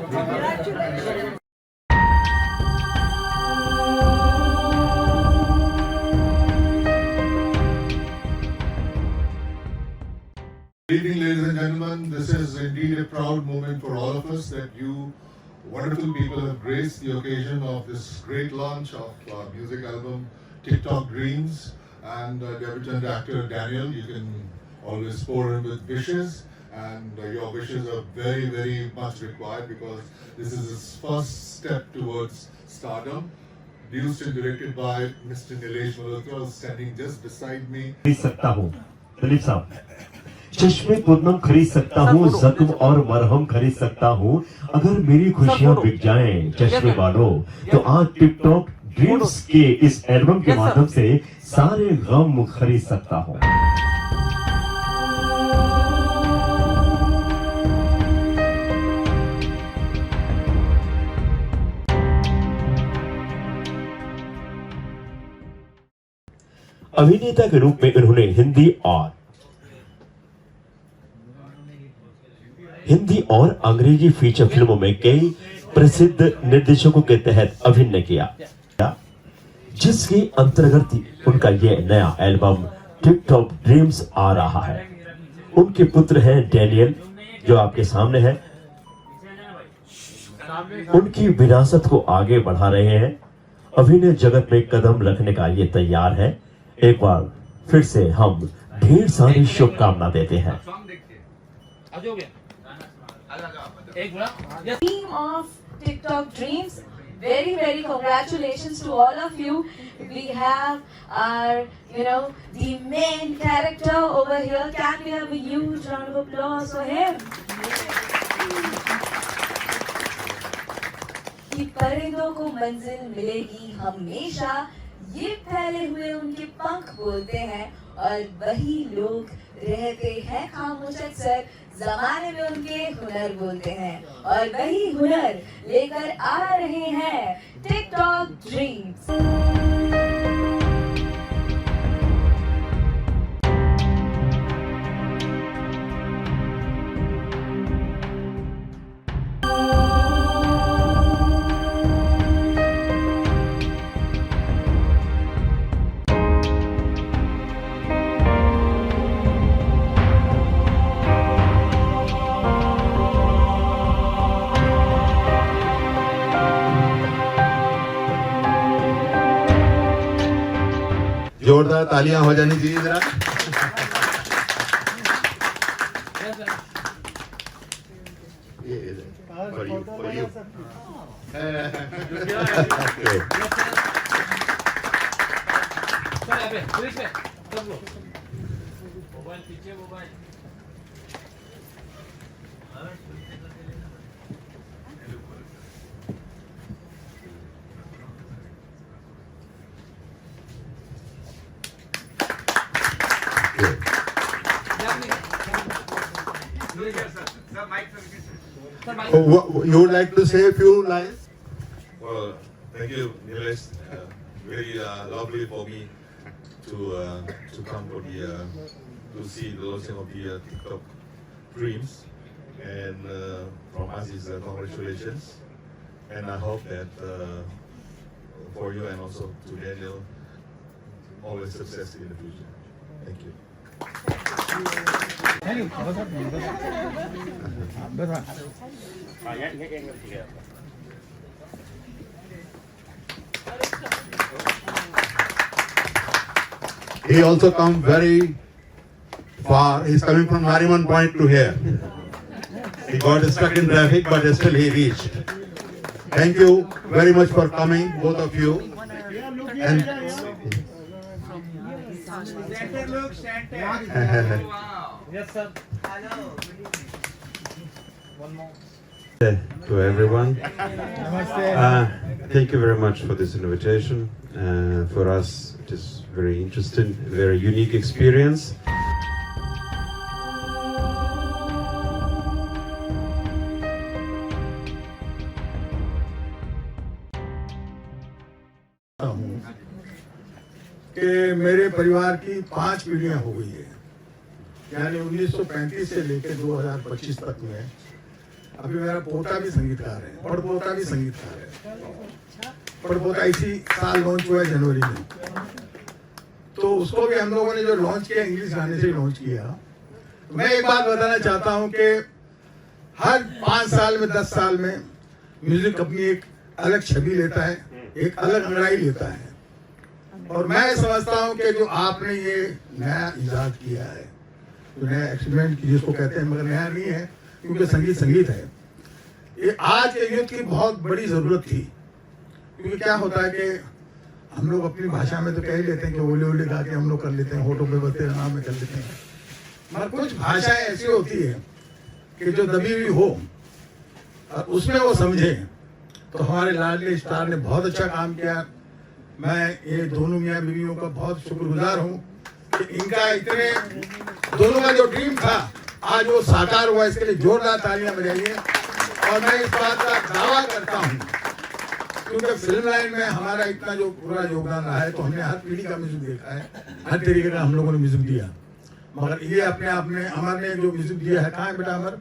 Good evening, ladies and gentlemen. This is indeed a proud moment for all of us that you wonderful people have graced the occasion of this great launch of our music album, TikTok Dreams. And debutant actor Daniel, you can always pour in with wishes. And your wishes are very, very much required because this is his first step towards stardom. Produced and directed by Mr. Nilesh Malhotra, standing just beside me. सकता हूँ दिलीप साहब चश्मे पूनम खरीद सकता हूँ जख्म और मरहम खरीद सकता हूँ अगर मेरी खुशियाँ बिक जाएं चश्मे वालों तो आज टिकटॉक ड्रीम्स के इस एल्बम के माध्यम से सारे गम खरीद सकता हूँ। अभिनेता के रूप में उन्होंने हिंदी और अंग्रेजी फीचर फिल्मों में कई प्रसिद्ध निर्देशकों के तहत अभिनय किया, जिसके अंतर्गत उनका ये नया एल्बम टिकटॉक ड्रीम्स आ रहा है। उनके पुत्र हैं डैनियल, जो आपके सामने है, उनकी विरासत को आगे बढ़ा रहे हैं। अभिनय जगत में कदम रखने का ये तैयार है। एक बार फिर से हम ढेर सारी शुभकामना देते हैं। Team of TikTok Dreams, very congratulations to all of you. We have our, the main character over here. Can we have a huge round of applause for him? कि परिंदों को मंजिल मिलेगी हमेशा, ये फैले हुए उनके पंख बोलते हैं और वही लोग रहते हैं खामोश अक्सर, जमाने में उनके हुनर बोलते हैं और वही हुनर लेकर आ रहे हैं टिकटॉक ड्रीम्स। जोरदार तालियां हो जानी चाहिए जरा। You would like to say a few lines? Well, thank you, Nilesh. Very lovely for me to come for to see the launching of the TikTok Dreams, and from us is congratulations, and I hope that for you and also to Daniel, always success in the future. Thank you. He also come very far. He's coming from Nariman Point to here. He got stuck in traffic, but still he reached. Thank you very much for coming, both of you. And yes, sir. Hello. One more. To everyone. Thank you very much for this invitation. For us, it is very interesting, very unique experience. कि मेरे परिवार की 5 पीढ़ियां हो गई है, यानी 1935 से लेकर 2025 तक में अभी मेरा पोता भी संगीतकार है, पड़पोता भी संगीतकार है। पड़पोता इसी साल लॉन्च हुआ है जनवरी में, तो उसको भी हम लोगों ने जो लॉन्च किया इंग्लिश गाने से लॉन्च किया। तो मैं एक बात बताना चाहता हूँ कि हर 5 साल में 10 साल में म्यूजिक अपनी एक अलग छवि लेता है, एक अलग अंगड़ाई लेता है। और मैं समझता हूँ कि जो आपने ये नया इजाद किया है, जो नया एक्सपेरिमेंट जिसको कहते हैं, मगर नया नहीं है क्योंकि संगीत संगीत है, ये आज के युद्ध की बहुत बड़ी जरूरत थी। क्योंकि क्या होता है कि हम लोग अपनी भाषा में तो कह ही लेते हैं कि ओले ओले गा के हम लोग कर लेते हैं, होठों पे बत्ते नाम में कर लेते हैं, मगर कुछ भाषाएं ऐसी होती है कि जो दबी हुई हो और उसमें वो समझे। तो हमारे लाडले स्टार ने बहुत अच्छा काम किया। मैं ये दोनों मियाँ बीवियों का बहुत शुक्रगुजार हूँ कि इनका इतने दोनों का जो ड्रीम था आज वो साकार हुआ। इसके लिए जोरदार तालियां बजाइए। और मैं इस बात का दावा करता हूँ क्योंकि फिल्म लाइन में हमारा इतना जो पूरा योगदान रहा है, तो हमने हर पीढ़ी का म्यूजिक देखा है, हर तरीके का हम लोगों ने म्यूजिक दिया। मगर ये अपने आप में अमर ने जो म्यूजिक दिया है, कहाँ है बेटा अमर,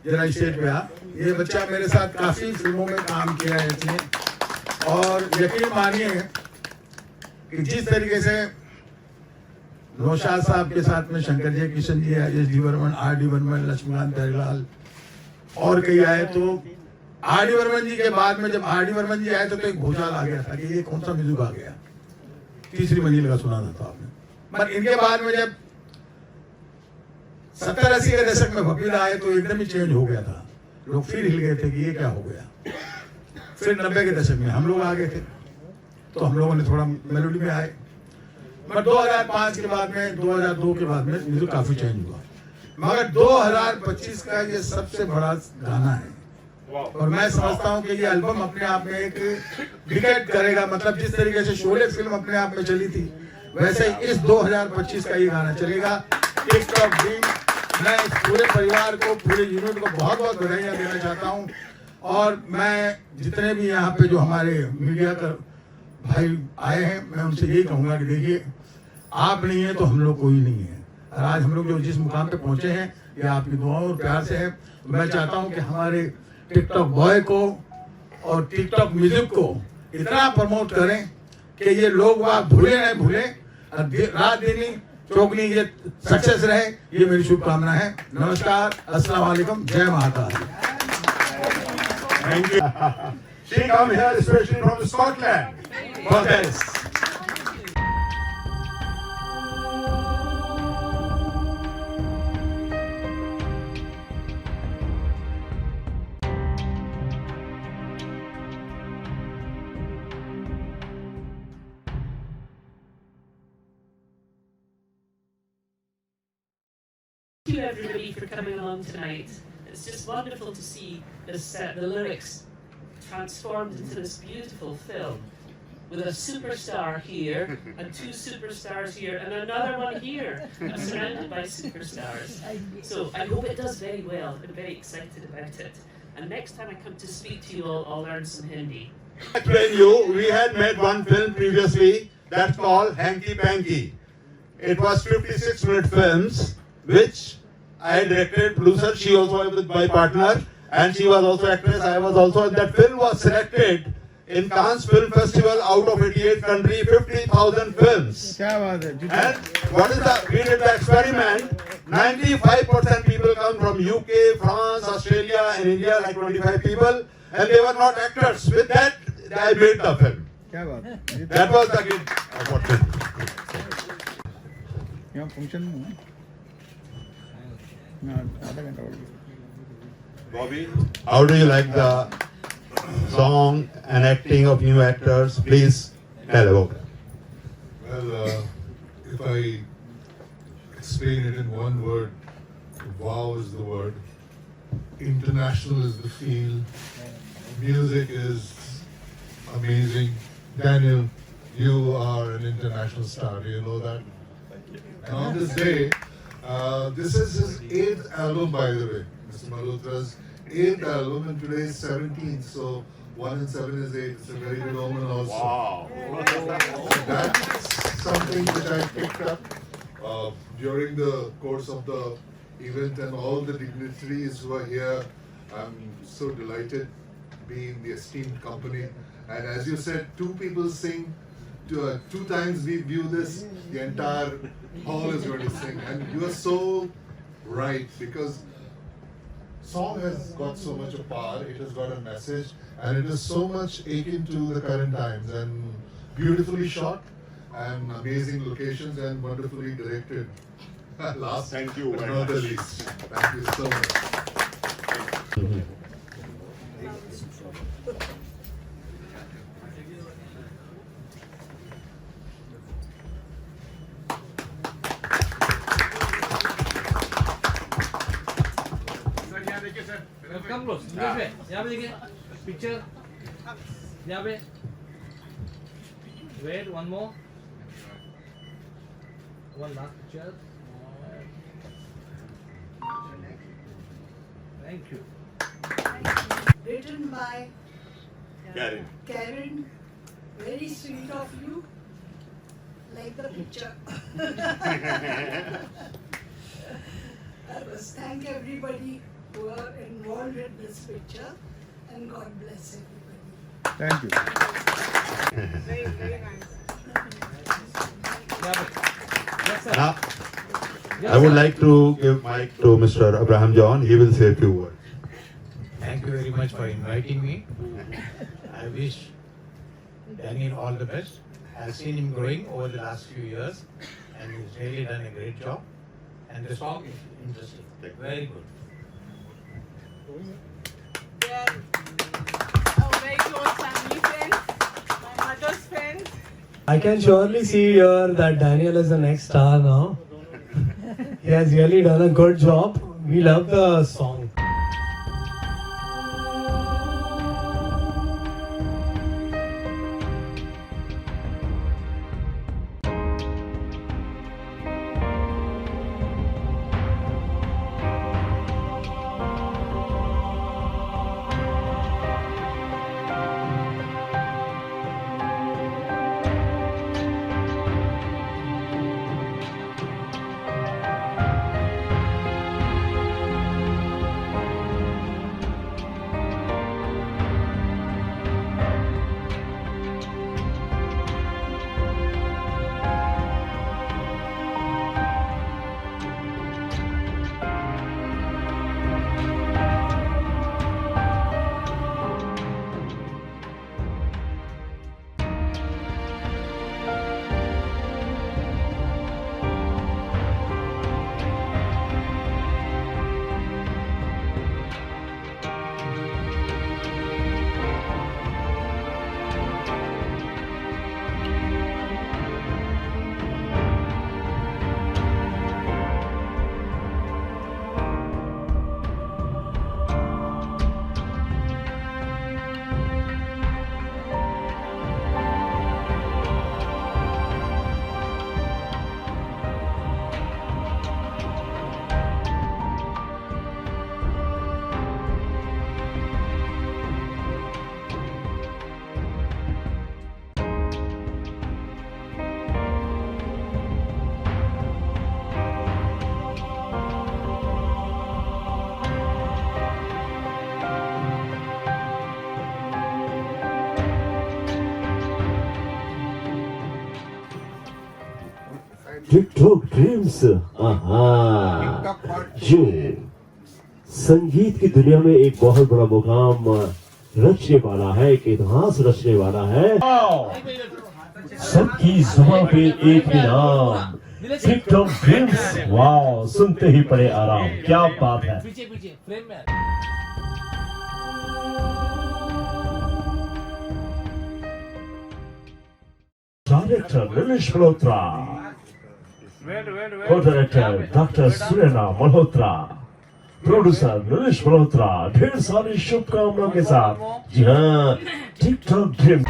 जरा स्टेज पे आ। ये बच्चा मेरे साथ काफी फिल्मों में काम किया है इसने, और यकीन मानिए कि जिस तरीके से नौशाद साहब के साथ में Shankar Jaikishan ji, S D Burman, R D Burman, Laxmikant Pyarelal और कई आए, तो आर डी वर्मन जी के बाद में जब आर डी वर्मन जी आए तो एक भूचाल आ गया था कि ये कौन सा म्यूजिक आ गया। तीसरी मंजिल का सुना था आपने। पर इनके बाद में जब 70-80 के दशक में भपीला आए तो एकदम ही चेंज हो गया था। लोग फिर हिल गए थे कि ये क्या हो गया। फिर 90 के दशक में हम लोग आ गए थे, तो हम लोगों ने थोड़ा मेलोडी में आए। मगर 2005 के बाद में, 2002 के बाद में म्यूजिक काफी चेंज हुआ। मगर 2025 का ये सबसे बड़ा गाना है, और मैं समझता हूँ कि ये एल्बम अपने आप में एक डिकेड करेगा। मतलब जिस तरीके से शोले फिल्म अपने आप में चली थी, वैसे ही इस 2025 का ये गाना चलेगा। TikTok dream. मैं इस पूरे परिवार को, पूरे यूनिट को बहुत बहुत बधाइयाँ देना चाहता हूँ। और मैं जितने भी यहाँ पे जो हमारे मीडिया का भाई आए हैं, मैं उनसे यही कहूँगा कि देखिए, आप नहीं है तो हम लोग कोई नहीं है। और आज हम लोग जो जिस मुकाम पे पहुँचे हैं, ये आपकी दुआओं और प्यार से है। मैं चाहता हूँ कि हमारे टिकटॉक बॉय को और टिकटॉक म्यूजिक को इतना प्रमोट करें कि ये लोग वहाँ भूले नहीं भूले, रात दिन चौकनी ये सक्सेस रहे, ये मेरी शुभकामना है। नमस्कार, अस्सलाम वालेकुम, जय Mahakal. Thank you. She come here especially from Scotland for this. Thank you everybody for coming along tonight. It's just wonderful to see this, the lyrics transformed into this beautiful film with a superstar here and 2 superstars here and another one here. I'm surrounded by superstars. So I hope it does very well. I'm very excited about it. And next time I come to speak to you all, I'll learn some Hindi. Explain you, we had made one film previously that's called Hanky Panky. It was 56-minute films, which I directed, producer, she also was my partner, and she was also actress, I was also, and that film was selected in Cannes Film Festival out of 88 countries, 50,000 films. And what is the, we did the experiment, 95% people come from UK, France, Australia, and India, like 25 people, and they were not actors. With that, I made the film. That was the good opportunity. Bobby, how do you like the song and acting of new actors? Please tell about it. Well, if I explain it in one word, wow is the word, international is the feel, music is amazing. Daniel, you are an international star, do you know that? And on this day, this is his 8th album, by the way. Mr. Malhotra's 8th album, and today is 17th, so 1 and 7 is 8. It's a very good omen also. Wow. That's something which I picked up during the course of the event and all the dignitaries who are here. I'm so delighted to be in the esteemed company. And as you said, two people sing. Two times we view this, the entire hall is going to sing. And you are so right, because song has got so much of power, it has got a message, and it is so much akin to the current times, and beautifully shot, and amazing locations, and wonderfully directed. Last, Thank you but very not the much. least. Thank you so much. Come close. यहाँ पे देखिए picture यहाँ पे wait one more one last picture thank you written by Karen. Very sweet of you, like the picture. I must thank everybody who are involved with this picture, and God bless everybody. Thank you. Very, very nice. यहाँ पे yes sir Now, yes, I would sir. like to give mic to Mr. Abraham John. He will say a few words. Thank you very much for inviting me. I wish Daniel all the best. I've seen him growing over the last few years, and he's really done a great job. And the song is interesting. Very good. They're very close family friends, my mother's friends. I can surely see here that Daniel is the next star now. He has really done a good job. We love the song. TikTok dreams जो संगीत की दुनिया में एक बहुत बड़ा मुकाम रचने वाला है, एक इतिहास रचने वाला है। सबकी जुबान पे एक ही नाम, टिकटॉक ड्रीम्स। वाह, सुनते ही पड़े आराम, क्या बात है। पीछे पीछे फ्रेम में director Nilesh Malhotra, co-director doctor Surena Malhotra, producer Nilesh Malhotra, ढेर सारी शुभकामनाओं के साथ। जी हाँ, TikTok dream.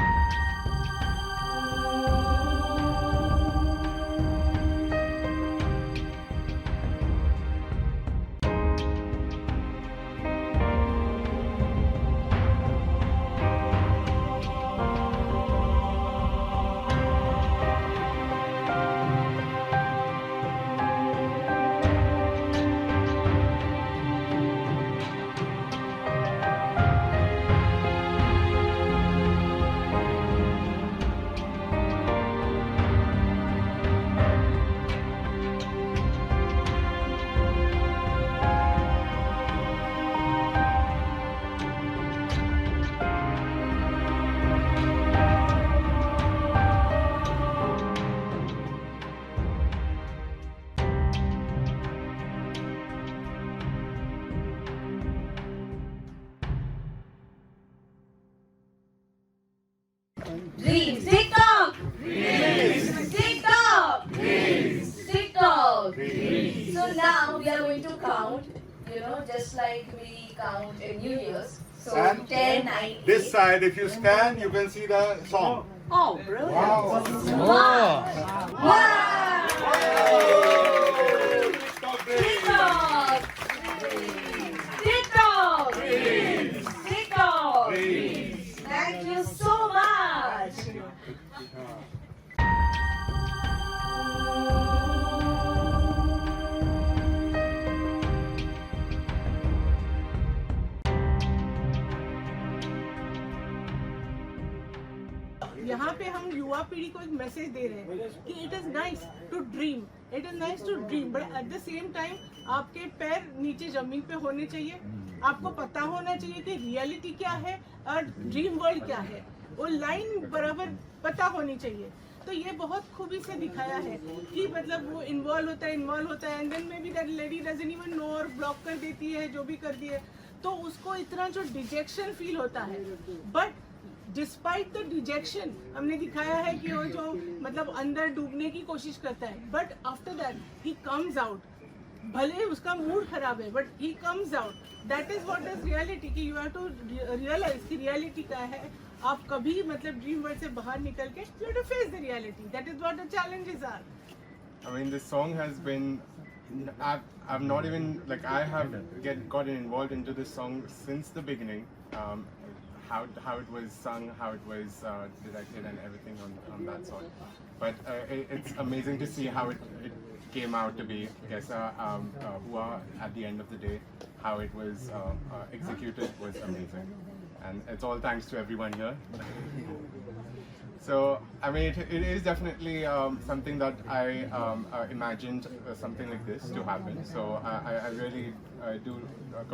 Dreams. TikTok. Dreams. TikTok. Dreams. TikTok. Dreams. So now we are going to count, just like we count in New Year's. So And 10, 9, This side, if you scan, you can see the song. Oh, brilliant. Wow. TikTok. TikTok. TikTok. Thank you so much. यहाँ पे हम युवा पीढ़ी को एक message दे रहे हैं कि it is nice to dream, but at the same time आपके पैर नीचे जमीन पे होने चाहिए। आपको पता होना चाहिए कि रियलिटी क्या है और ड्रीम वर्ल्ड क्या है, वो लाइन बराबर पता होनी चाहिए। तो ये बहुत खूबी से दिखाया है कि मतलब वो इन्वॉल्व होता है and then maybe that lady doesn't even know और ब्लॉक कर देती है, जो भी करती है, तो उसको इतना जो डिजेक्शन फील होता है। बट डिस्पाइट द डिजेक्शन हमने दिखाया है कि वो जो मतलब अंदर डूबने की कोशिश करता है, but after that he comes out. भले उसका मूड खराब है but he comes out. That is what is reality, कि यू हैव टू रियलाइज कि रियलिटी क्या है। आप कभी मतलब ड्रीम वर्ल्ड से बाहर निकल के you have to face the reality. That is what the challenges are. I mean, this song has been, I've not even, like, I have gotten involved into this song since the beginning. How it was sung, how it was directed and everything on that sort. But it's amazing to see how it came out to be. Kaisa hua at the end of the day, how it was executed was amazing. And it's all thanks to everyone here. So, I mean, it is definitely something that I imagined something like this to happen. So, I really do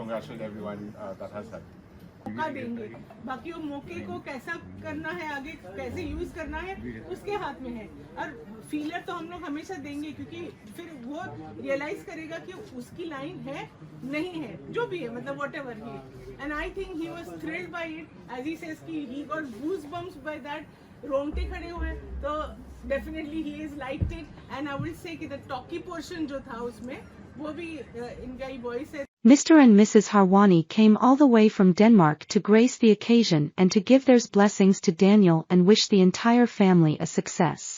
congratulate everyone that has helped. मौका देंगे, बाकी वो मौके को कैसा करना है, आगे कैसे यूज करना है, उसके हाथ में है। और फीलर तो हम लोग हमेशा देंगे, क्योंकि फिर वो रियलाइज करेगा कि उसकी लाइन है नहीं है, जो भी है, मतलब whatever he. And I think he was thrilled by it, as he says कि he got goosebumps by that. रोंगटे खड़े हुए, तो definitely he is liked it. And I will say कि द टॉकी पोर्शन जो था उसमें, वो भी इनका ही वॉइस है। Mr. and Mrs. Harwani came all the way from Denmark to grace the occasion and to give their blessings to Daniel and wish the entire family a success.